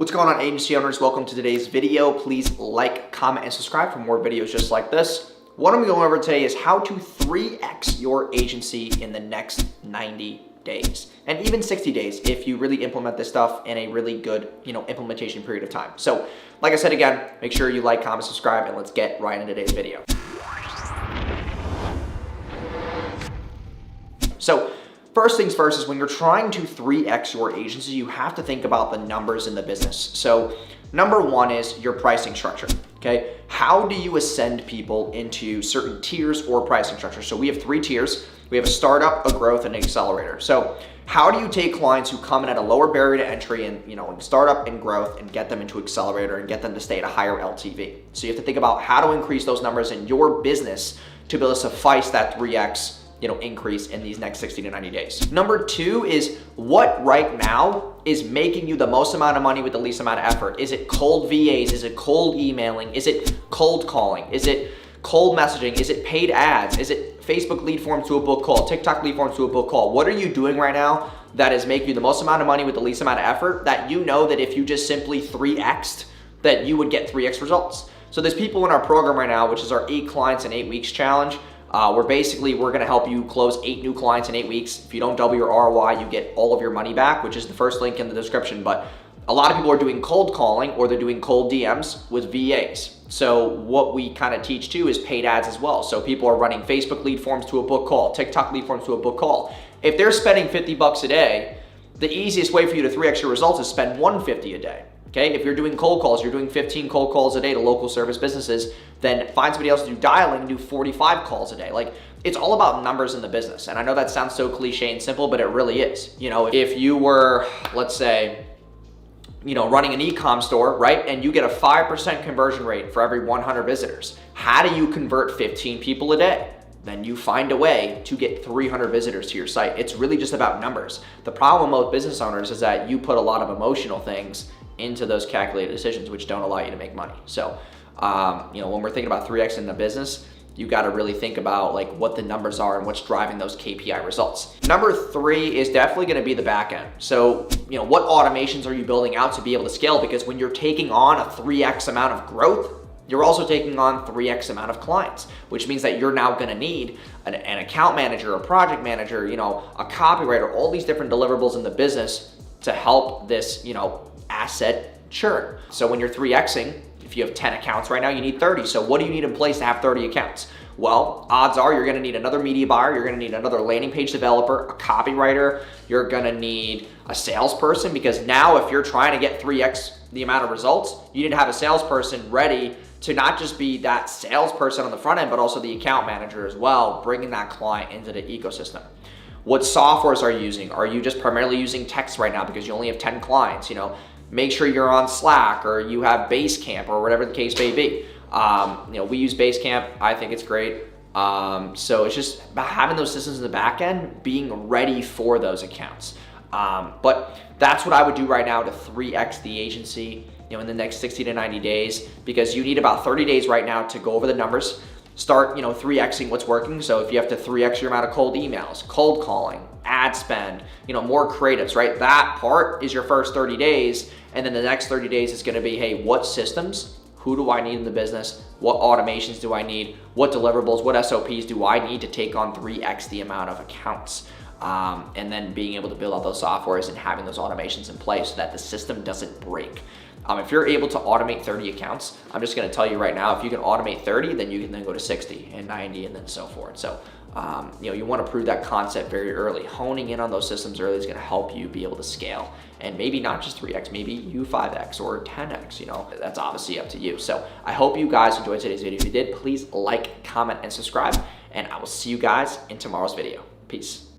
What's going on, agency owners? Welcome to today's video. Please like, comment, and subscribe for more videos just like this. What I'm going over today is how to 3x your agency in the next 90 days and even 60 days if you really implement this stuff in a really good, implementation period of time. So, like I said again, make sure you like, comment, subscribe, and let's get right into today's video. So, first things first is when you're trying to 3x your agency, you have to think about the numbers in the business. So number one is your pricing structure, okay? How do you ascend people into certain tiers or pricing structure? So we have 3 tiers. We have a startup, a growth, and an accelerator. So how do you take clients who come in at a lower barrier to entry and, in startup and growth and get them into accelerator and get them to stay at a higher LTV? So you have to think about how to increase those numbers in your business to be able to suffice that 3x increase in these next 60 to 90 days. Number 2 is what right now is making you the most amount of money with the least amount of effort. Is it cold VAs? Is it cold emailing? Is it cold calling? Is it cold messaging? Is it paid ads? Is it Facebook lead forms to a book call? TikTok lead forms to a book call? What are you doing right now that is making you the most amount of money with the least amount of effort that you know that if you just simply 3x'd that you would get 3x results? So there's people in our program right now, which is our 8 clients in 8 weeks challenge. We're gonna help you close 8 new clients in 8 weeks. If you don't double your ROI, you get all of your money back, which is the first link in the description. But a lot of people are doing cold calling or they're doing cold DMs with VAs. So what we kind of teach too is paid ads as well. So people are running Facebook lead forms to a book call, TikTok lead forms to a book call. If they're spending 50 bucks a day, the easiest way for you to 3x your results is spend $150 a day. Okay, if you're doing cold calls, you're doing 15 cold calls a day to local service businesses, then find somebody else to do dialing and do 45 calls a day. Like, it's all about numbers in the business. And I know that sounds so cliche and simple, but it really is. If you were, let's say, running an e-com store, right? And you get a 5% conversion rate for every 100 visitors. How do you convert 15 people a day? Then you find a way to get 300 visitors to your site. It's really just about numbers. The problem with business owners is that you put a lot of emotional things into those calculated decisions, which don't allow you to make money. So, when we're thinking about 3x in the business, you got to really think about like what the numbers are and what's driving those KPI results. Number 3 is definitely going to be the back end. So, what automations are you building out to be able to scale? Because when you're taking on a 3x amount of growth, you're also taking on 3x amount of clients, which means that you're now going to need an account manager, a project manager, a copywriter, all these different deliverables in the business to help this, asset churn. So when you're 3xing, if you have 10 accounts right now, you need 30. So what do you need in place to have 30 accounts? Well, odds are you're gonna need another media buyer, you're gonna need another landing page developer, a copywriter, you're gonna need a salesperson, because now if you're trying to get 3x the amount of results, you need to have a salesperson ready to not just be that salesperson on the front end, but also the account manager as well, bringing that client into the ecosystem. What softwares are you using? Are you just primarily using text right now because you only have 10 clients? Make sure you're on Slack or you have Basecamp or whatever the case may be. We use Basecamp. I think it's great. So it's just about having those systems in the back end, being ready for those accounts. But that's what I would do right now to 3x the agency, in the next 60 to 90 days, because you need about 30 days right now to go over the numbers. Start, 3xing what's working. So if you have to 3x your amount of cold emails, cold calling, ad spend, more creatives, right? That part is your first 30 days. And then the next 30 days is going to be, hey, what systems, who do I need in the business? What automations do I need? What deliverables, what SOPs do I need to take on 3x the amount of accounts? And then being able to build out those softwares and having those automations in place so that the system doesn't break. If you're able to automate 30 accounts, I'm just going to tell you right now, if you can automate 30, then you can then go to 60 and 90 and then so forth. So, you want to prove that concept very early. Honing in on those systems early is going to help you be able to scale, and maybe not just 3x, maybe you 5x or 10x, that's obviously up to you. So I hope you guys enjoyed today's video. If you did, please like, comment, and subscribe, and I will see you guys in tomorrow's video. Peace.